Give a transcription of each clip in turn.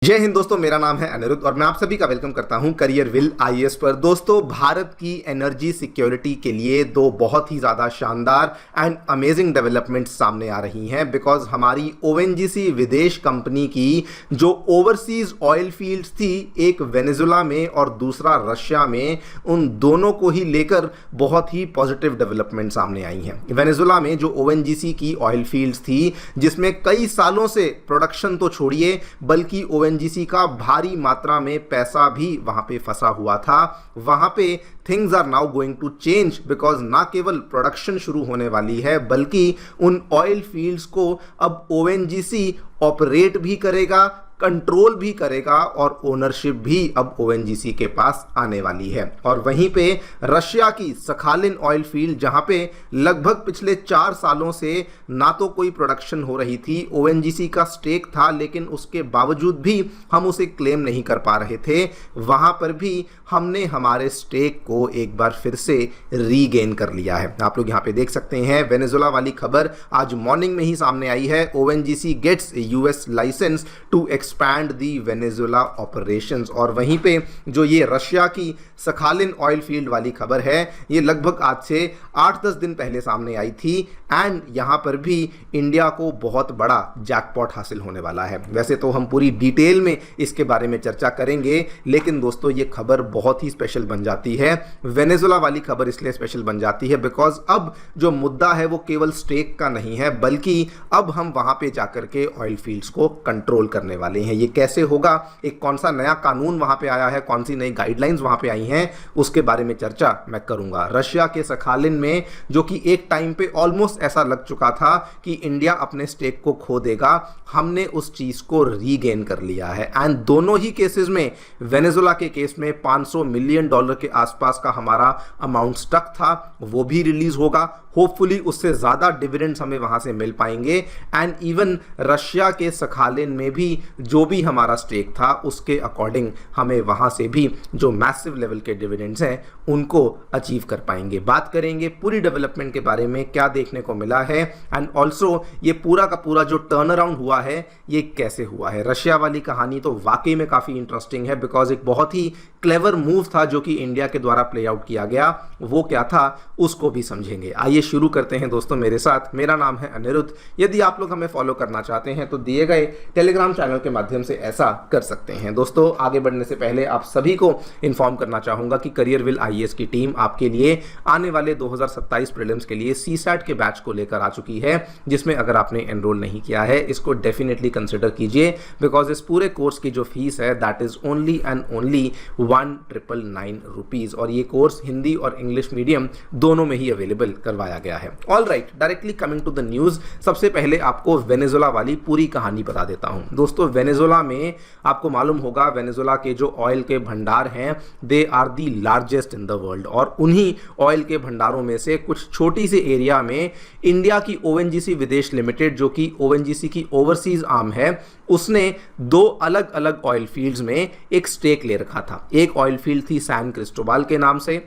जय हिंद दोस्तों, मेरा नाम है अनिरुद्ध और मैं आप सभी का वेलकम करता हूं करियर विल आईएएस पर। दोस्तों, भारत की एनर्जी सिक्योरिटी के लिए दो बहुत ही ज़्यादा शानदार एंड अमेजिंग डेवलपमेंट्स सामने आ रही हैं बिकॉज हमारी ओएनजीसी विदेश कंपनी की जो ओवरसीज ऑयल फील्ड्स थी, एक वेनेजुला में और दूसरा रशिया में, उन दोनों को ही लेकर बहुत ही पॉजिटिव डेवलपमेंट सामने आई हैं। वेनेजुला में जो ओएनजीसी की ऑयल फील्ड्स थी, जिसमें कई सालों से प्रोडक्शन तो छोड़िए बल्कि ओएनजीसी का भारी मात्रा में पैसा भी वहां पे फंसा हुआ था, वहां पे things are now going to change because ना केवल प्रोडक्शन शुरू होने वाली है बल्कि उन ऑयल फील्ड्स को अब ओएनजीसी ऑपरेट भी करेगा, कंट्रोल भी करेगा और ओनरशिप भी अब ओएनजीसी के पास आने वाली है। और वहीं पे रशिया की सखालिन ऑयल फील्ड, जहां पे लगभग पिछले 4 सालों से ना तो कोई प्रोडक्शन हो रही थी, ओएनजीसी का स्टेक था लेकिन उसके बावजूद भी हम उसे क्लेम नहीं कर पा रहे थे, वहां पर भी हमने हमारे स्टेक को एक बार फिर से रीगेन कर लिया है। आप लोग यहां पे देख सकते हैं, वेनेजुला वाली खबर आज मॉर्निंग में ही सामने आई है। ONGC gets US licence to expand the Venezuela operations. और वहीं पे जो ये रशिया की सखालिन ऑयल फील्ड वाली खबर है, ये लगभग आज से 8-10 दिन पहले सामने आई थी एंड यहां पर भी इंडिया को बहुत बड़ा जैकपॉट हासिल होने वाला है। वैसे तो हम पूरी डिटेल में इसके बारे में चर्चा करेंगे, लेकिन दोस्तों ये खबर बहुत ही स्पेशल बन जाती है। वेनेजुला वाली खबर इसलिए स्पेशल बन जाती है बिकॉज अब जो मुद्दा है वो केवल स्टेक का नहीं है बल्कि अब हम वहां पे जाकर के ऑयल फील्ड्स को कंट्रोल करने वाले हैं। ये कैसे होगा, एक कौन सा नया कानून वहां पे आया है, कौन सी नई गाइडलाइंस वहां पे आई हैं, उसके बारे में चर्चा मैं करूंगा। रशिया के सखालिन में जो कि एक टाइम पे ऑलमोस्ट ऐसा लग चुका था कि इंडिया अपने स्टेक को खो देगा, हमने उस चीज को रीगेन कर लिया है। एंड दोनों ही केसेस में, वेनेजुला के केस में $500 मिलियन के आसपास का हमारा अमाउंट स्टक था, वो भी रिलीज होगा। होपफुली उससे ज्यादा डिविडेंड्स हमें वहां से मिल पाएंगे। एंड इवन रशिया के सखालिन में भी जो भी हमारा स्टेक था उसके अकॉर्डिंग हमें वहां से भी जो मैसिव लेवल के डिविडेंड्स हैं उनको अचीव कर पाएंगे। बात करेंगे पूरी डेवलपमेंट के बारे में, क्या देखने को मिला है एंड ऑल्सो ये पूरा का पूरा जो टर्न अराउंड हुआ है ये कैसे हुआ है। रशिया वाली कहानी तो वाकई में काफी इंटरेस्टिंग है बिकॉज एक बहुत ही क्लेवर मूव था जो कि इंडिया के द्वारा प्ले आउट किया गया। वो क्या था उसको भी समझेंगे। आइए शुरू करते हैं दोस्तों मेरे साथ। मेरा नाम है अनिरुद्ध। यदि आप लोग हमें फॉलो करना चाहते हैं तो दिए गए टेलीग्राम चैनल के माध्यम से ऐसा कर सकते हैं। दोस्तों, आगे बढ़ने से पहले आप सभी को इन्फॉर्म करना चाहूंगा कि करियर विल आईएएस की टीम आपके लिए आने वाले 2027 प्रीलिम्स के लिए सीसैट के बैच को लेकर आ चुकी है, जिसमें अगर आपने एनरोल नहीं किया है इसको डेफिनेटली कंसिडर कीजिए बिकॉज इस पूरे कोर्स की जो फीस है that is only and only 1999 rupees और ये कोर्स हिंदी और इंग्लिश मीडियम दोनों में ही अवेलेबल करवाया गया है। All right, directly coming to the news. सबसे पहले आपको वेनेजुला वाली पूरी कहानी बता देता हूं। दोस्तों, वेनेजुला में आपको मालूम होगा, वेनेजुला के जो ऑयल के भंडार हैं they are the largest in the world और उन्हीं ऑयल के भंडारों में से कुछ छोटी सी एरिया में इंडिया की ओएनजीसी विदेश लिमिटेड, जो कि ओएनजीसी की ओवरसीज आर्म है, उसने 2 अलग अलग ऑयल फील्ड्स में एक स्टेक ले रखा था। एक ऑयल फील्ड थी सैन क्रिस्टोबाल के नाम से,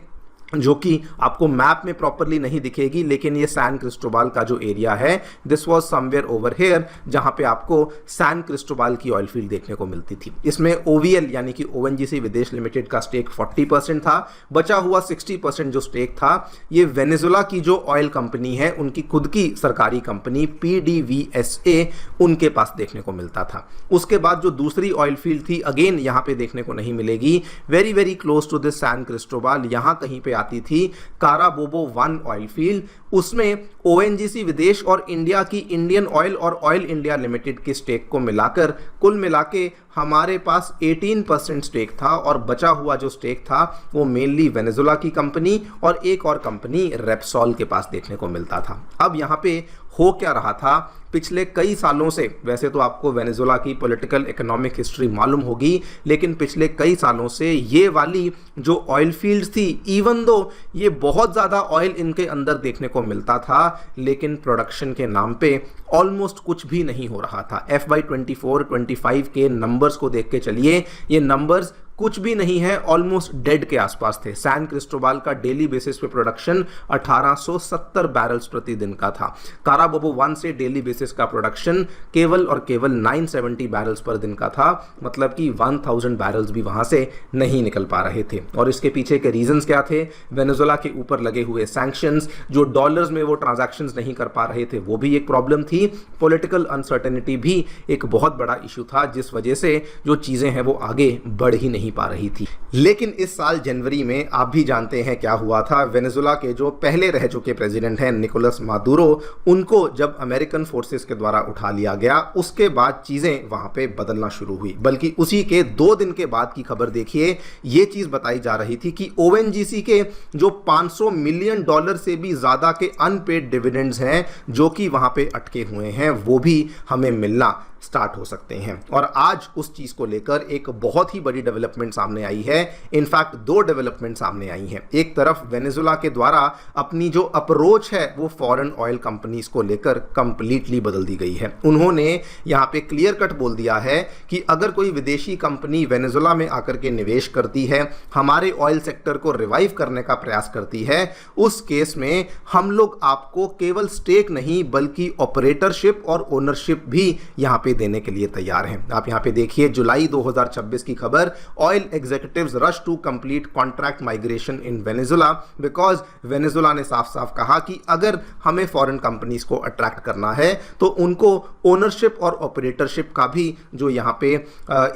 जो कि आपको मैप में प्रॉपरली नहीं दिखेगी, लेकिन ये सैन क्रिस्टोबाल का जो एरिया है this was somewhere over here, जहां पे आपको सैन क्रिस्टोबाल की ऑयल फील्ड देखने को मिलती थी। इसमें ओवीएल यानी कि ओएनजीसी विदेश लिमिटेड का स्टेक 40% था। बचा हुआ 60% जो स्टेक था ये वेनेजुला की जो ऑयल कंपनी है उनकी खुद की सरकारी कंपनी PDVSA, उनके पास देखने को मिलता था। उसके बाद जो दूसरी ऑयल फील्ड थी, अगेन यहां पे देखने को नहीं मिलेगी, very very close to this San Cristobal, यहां कहीं पे आती थी काराबोबो 1 ऑयल फील्ड। उसमें ओएनजीसी विदेश और इंडिया की इंडियन ऑयल और ऑयल इंडिया लिमिटेड के स्टेक को मिलाकर कुल मिलाके हमारे पास 18% स्टेक था और बचा हुआ जो स्टेक था वो मेनली वेनेजुला की कंपनी और एक और कंपनी रेप्सोल के पास देखने को मिलता था। अब यहाँ पे हो क्या रहा था, पिछले कई सालों से, वैसे तो आपको वेनेजुला की पॉलिटिकल इकोनॉमिक हिस्ट्री मालूम होगी, लेकिन पिछले कई सालों से ये वाली जो ऑयल फील्ड्स थी, इवन दो ये बहुत ज़्यादा ऑयल इनके अंदर देखने को मिलता था, लेकिन प्रोडक्शन के नाम पे ऑलमोस्ट कुछ भी नहीं हो रहा था। FY 24-25 के नंबर्स को देख के चलिए, ये नंबर्स कुछ भी नहीं है, ऑलमोस्ट डेड के आसपास थे। सैन क्रिस्टोबाल का डेली बेसिस पे प्रोडक्शन 1870 बैरल्स प्रति दिन का था। काराबोबो 1 से डेली बेसिस का प्रोडक्शन केवल और केवल 970 बैरल्स पर दिन का था, मतलब कि 1000 बैरल्स भी वहां से नहीं निकल पा रहे थे। और इसके पीछे के रीजंस क्या थे? वेनेजुएला के ऊपर लगे हुए सैंक्शंस, जो डॉलर्स में वो ट्रांजैक्शंस नहीं कर पा रहे थे, वो भी एक प्रॉब्लम थी। पॉलिटिकल अनसर्टेनिटी भी एक बहुत बड़ा इशू था, जिस वजह से जो चीजें हैं वो आगे बढ़ ही नहीं पा रही थी। लेकिन इस साल जनवरी में आप भी जानते हैं क्या हुआ था। वेनेजुएला के जो पहले रह चुके प्रेसिडेंट हैं निकोलस मादुरो, उनको जब अमेरिकन फोर्सेस के द्वारा उठा लिया गया, उसके बाद चीजें वहां पे बदलना शुरू हुई। बल्कि उसी के 2 दिन के बाद की खबर देखिए, ये चीज बताई जा रही थी कि ओएनजीसी के जो $500 मिलियन से भी ज्यादा के अनपेड डिविडेंड्स हैं जो कि वहां पे अटके हुए हैं, वो भी हमें मिलना स्टार्ट हो सकते हैं। और आज उस चीज को लेकर एक बहुत ही बड़ी डेवलपमेंट सामने आई है। इनफैक्ट 2 डेवलपमेंट सामने आई हैं। एक तरफ वेनेजुएला के द्वारा अपनी जो अप्रोच है वो फॉरेन ऑयल कंपनीज को लेकर कंप्लीटली बदल दी गई है। उन्होंने यहां पे क्लियर कट बोल दिया है कि अगर कोई विदेशी कंपनी वेनेजुएला में आकर के निवेश करती है, हमारे ऑयल सेक्टर को रिवाइव करने का प्रयास करती है, उस केस में हम लोग आपको केवल स्टेक नहीं बल्कि ऑपरेटरशिप और ओनरशिप भी यहां पे देने के लिए तैयार हैं। आप यहां पे देखिए जुलाई 2026 की खबर, oil executives rush to complete contract migration in Venezuela because Venezuela ने साफ साफ कहा कि अगर हमें फॉरेन कंपनीज को अट्रैक्ट करना है तो उनको ओनरशिप और ऑपरेटरशिप का भी जो यहां पे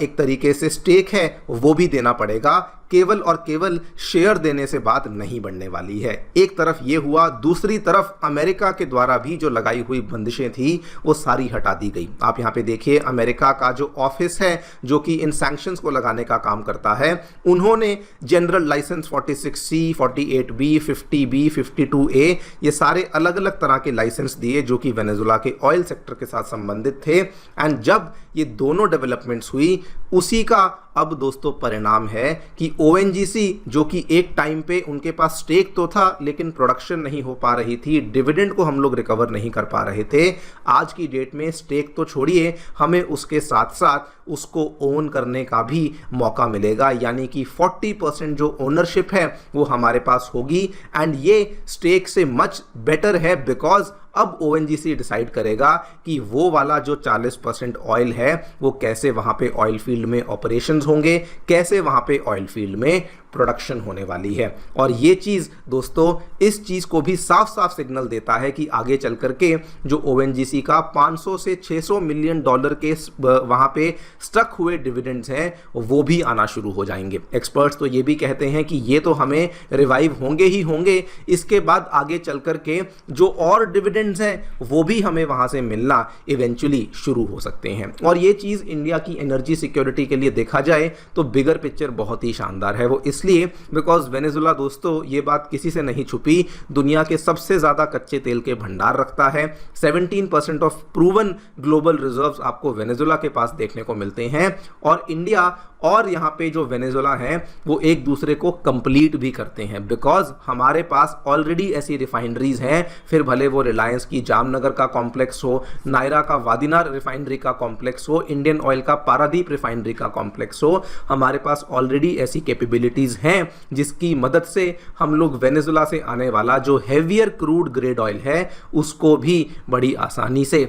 एक तरीके से स्टेक है वो भी देना पड़ेगा। केवल और केवल शेयर देने से बात नहीं बढ़ने वाली है। एक तरफ ये हुआ, दूसरी तरफ अमेरिका के द्वारा भी जो लगाई हुई बंदिशें थी वो सारी हटा दी गई। आप यहां पे देखिए अमेरिका का जो ऑफिस है जो कि इन सैंक्शंस को लगाने का काम करता है, उन्होंने general licence 46C, 48B, 50B, 52A ये सारे अलग अलग तरह के लाइसेंस दिए जो कि वेनेजुएला के ऑयल सेक्टर के साथ संबंधित थे। एंड जब ये दोनों डेवलपमेंट्स हुई, उसी का अब दोस्तों परिणाम है कि ओएनजीसी जो कि एक टाइम पे उनके पास स्टेक तो था लेकिन प्रोडक्शन नहीं हो पा रही थी, डिविडेंड को हम लोग रिकवर नहीं कर पा रहे थे, आज की डेट में स्टेक तो छोड़िए, हमें उसके साथ साथ उसको ओन करने का भी मौका मिलेगा। यानी कि 40% जो ओनरशिप है वो हमारे पास होगी। एंड ये स्टेक से मच बेटर है बिकॉज अब ओएनजीसी डिसाइड करेगा कि वो वाला जो 40% ऑयल है वो कैसे वहां पे ऑयल फील्ड में ऑपरेशंस होंगे, कैसे वहां पे ऑयल फील्ड में प्रोडक्शन होने वाली है। और ये चीज दोस्तों इस चीज को भी साफ साफ सिग्नल देता है कि आगे चल करके जो ओएनजीसी का 500 से 600 मिलियन डॉलर के वहां पे स्टक हुए डिविडेंड्स हैं वो भी आना शुरू हो जाएंगे। एक्सपर्ट्स तो ये भी कहते हैं कि ये तो हमें रिवाइव होंगे ही होंगे, इसके बाद आगे चल करके जो और डिविडेंड्स हैं वो भी हमें वहां से मिलना इवेंचुअली शुरू हो सकते हैं। और ये चीज इंडिया की एनर्जी सिक्योरिटी के लिए देखा जाए तो बिगर पिक्चर बहुत ही शानदार है। वो इसलिए बिकॉज वेनेजुएला दोस्तों ये बात किसी से नहीं छुपी, दुनिया के सबसे ज्यादा कच्चे तेल के भंडार रखता है। 17% ऑफ प्रूवन ग्लोबल रिजर्व्स आपको वेनेजुएला के पास देखने को मिलते हैं। और इंडिया और यहाँ पे जो वेनेजुएला है वो एक दूसरे को कंप्लीट भी करते हैं बिकॉज हमारे पास ऑलरेडी ऐसी रिफाइनरीज हैं, फिर भले वो रिलायंस की जामनगर का कॉम्प्लेक्स हो, नायरा का वादिनार रिफाइनरी का कॉम्प्लेक्स हो, इंडियन ऑयल का पारादीप रिफाइनरी का कॉम्प्लेक्स हो, हमारे पास ऑलरेडी ऐसी कैपेबिलिटीज हैं जिसकी मदद से हम लोग वेनेजुएला से आने वाला जो हेवियर क्रूड ग्रेड ऑयल है उसको भी बड़ी आसानी से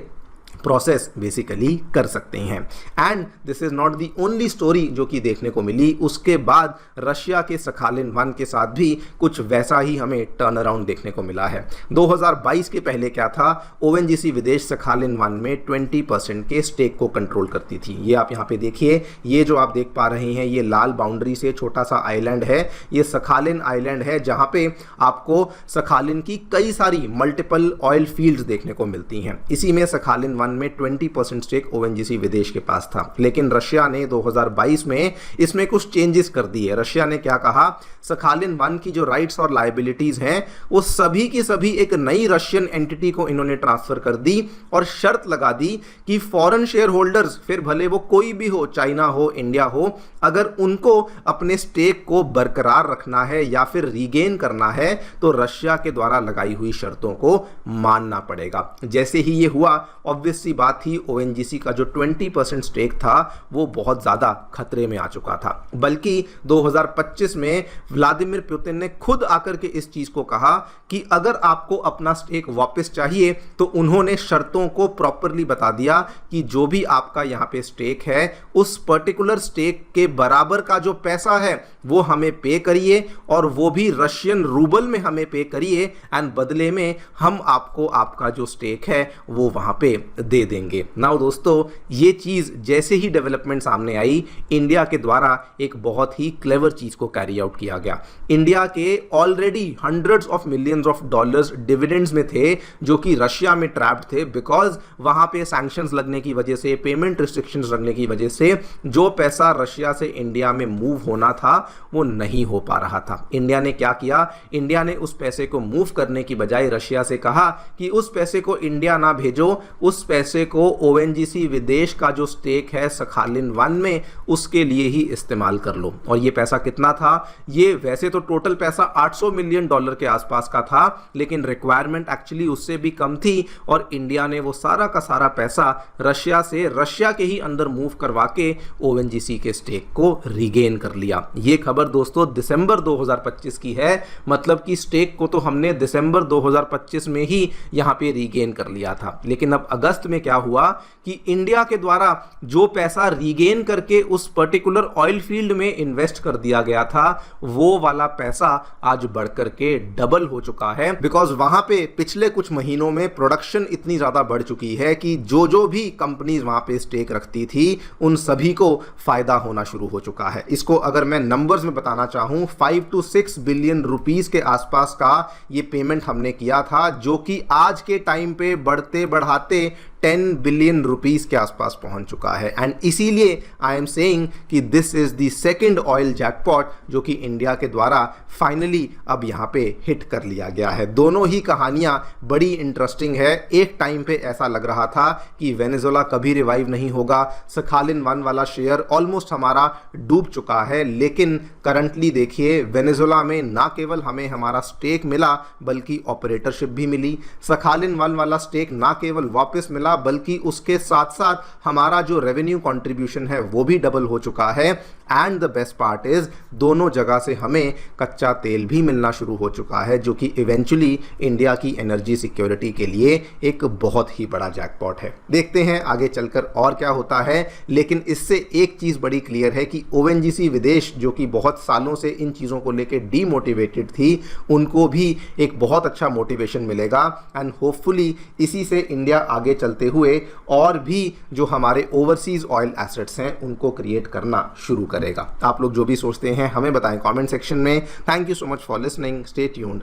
प्रोसेस बेसिकली कर सकते हैं। And this is not the only story जो कि देखने को मिली, उसके बाद रशिया के सखालिन 1 के साथ भी कुछ वैसा ही हमें टर्न अराउंड देखने को मिला है। 2022 के पहले क्या था, ओएनजीसी विदेश सखालिन 1 में 20% के स्टेक को कंट्रोल करती थी। ये आप यहाँ पे देखिए, ये जो आप देख पा रहे हैं ये लाल बाउंड्री से छोटा सा आइलैंड है, ये सखालिन आइलैंड है जहाँ पे आपको सखालिन की कई सारी मल्टीपल ऑयल फील्ड्स देखने को मिलती हैं। इसी में सखालिन 1 में 20% स्टेक ओएनजीसी विदेश के पास था। लेकिन रशिया ने 2022 में इसमें कुछ चेंजेस कर दिए। रशिया ने क्या कहा, सखालिन 1 की जो राइट्स और लायबिलिटीज हैं वो सभी की सभी एक नई रशियन एंटिटी को इन्होंने ट्रांसफर कर दी और शर्त लगा दी कि फॉरेन शेयर होल्डर्स, फिर भले वो कोई भी हो, चाइना हो, इंडिया हो, अगर उनको अपने स्टेक को बरकरार रखना है या फिर रीगेन करना है तो रशिया के द्वारा लगाई हुई शर्तों को मानना पड़ेगा। जैसे ही ये हुआ ऑब्वियस ऑब्वियस सी बात थी, ओएनजीसी का जो 20% स्टेक था वो बहुत ज़्यादा खतरे में आ चुका था। बल्कि 2025 में व्लादिमीर पुतिन ने खुद आकर के इस चीज़ को कहा कि अगर आपको अपना स्टेक वापस चाहिए तो उन्होंने शर्तों को प्रॉपरली बता दिया कि जो भी आपका यहाँ पे स्टेक है उस पर्टिकुलर स्टेक के बराबर का जो पैसा है वो हमें पे करिए, और वो भी रशियन रूबल में हमें पे करिए, एंड बदले में हम आपको आपका जो स्टेक है वो वहाँ पे दे देंगे। नाउ दोस्तों, ये चीज़ जैसे ही डेवलपमेंट सामने आई, इंडिया के द्वारा एक बहुत ही क्लेवर चीज़ को कैरी आउट किया गया। इंडिया के already hundreds of millions of dollars dividends में थे जो कि रशिया में ट्रैप्ड थे, बिकॉज वहाँ पे सैंक्शंस लगने की वजह से, पेमेंट रिस्ट्रिक्शंस लगने की वजह से जो पैसा रशिया से इंडिया में मूव होना था वो नहीं हो पा रहा था। इंडिया ने क्या किया? इंडिया ने उस पैसे को मूव करने की बजाय रशिया से कहा कि उस पैसे को इंडिया ना भेजो, उस पैसे को ओएनजीसी विदेश का जो स्टेक है सखालिन 1 में उसके लिए ही इस्तेमाल कर लो। और ये पैसा कितना था? ये वैसे तो टोटल पैसा $800 मिलियन के आसपास का था, लेकिन रिक्वायरमेंट एक्चुअली उससे भी कम थी, और इंडिया ने वो सारा का सारा पैसा रशिया से, रशिया के ही अंदर मूव करवा के ओएनजीसी के स्टेक को रीगेन कर लिया। ये खबर दोस्तों दिसंबर 2025 की है, मतलब कि स्टेक को तो हमने दिसंबर 2025 में ही यहां पे रीगेन कर लिया था। लेकिन अब अगस्त में क्या हुआ कि इंडिया के द्वारा जो पैसा रीगेन करके उस पर्टिकुलर ऑयल फील्ड में इन्वेस्ट कर दिया गया था वो वाला पैसा आज बढ़कर के डबल हो चुका है, बिकॉज वहां पे पिछले कुछ महीनों में प्रोडक्शन इतनी ज्यादा बढ़ चुकी है कि जो भी कंपनीज वहां पे स्टेक रखती थी उन सभी को फायदा होना शुरू हो चुका है। इसको अगर मैं नंबर्स में बताना चाहूं, 5 to 6 बिलियन रुपीस के आसपास का ये पेमेंट हमने किया था, जो कि आज के टाइम पे बढ़ते बढ़ाते 10 बिलियन रुपीस के आसपास पहुंच चुका है। एंड इसीलिए आई एम सेइंग कि this is the second oil jackpot जो कि इंडिया के द्वारा फाइनली अब यहां पे हिट कर लिया गया है। दोनों ही कहानियां बड़ी इंटरेस्टिंग है। एक टाइम पे ऐसा लग रहा था कि वेनेजुएला कभी रिवाइव नहीं होगा, सखालिन 1 वाला शेयर ऑलमोस्ट हमारा डूब चुका है, लेकिन करंटली देखिए वेनेजुएला में ना केवल हमें हमारा स्टेक मिला बल्कि ऑपरेटरशिप भी मिली। सखालिन 1 वाला स्टेक ना केवल वापस मिला बल्कि उसके साथ साथ हमारा जो रेवेन्यू कंट्रीब्यूशन है वो भी डबल हो चुका है। And the best part is दोनों जगह से हमें कच्चा तेल भी मिलना शुरू हो चुका है, जो कि इवेंचुअली इंडिया की एनर्जी सिक्योरिटी के लिए एक बहुत ही बड़ा जैकपॉट है। देखते हैं आगे चलकर और क्या होता है, लेकिन इससे एक चीज बड़ी क्लियर है कि ओएनजीसी विदेश जो कि बहुत सालों से इन चीजों को लेकर डीमोटिवेटेड थी, उनको भी एक बहुत अच्छा मोटिवेशन मिलेगा, एंड होपफुली इसी से इंडिया आगे चलते हुए और भी जो हमारे ओवरसीज ऑयल एसेट्स हैं उनको क्रिएट करना शुरू करेगा। आप लोग जो भी सोचते हैं हमें बताएं कमेंट सेक्शन में। Thank you so much for listening, stay tuned.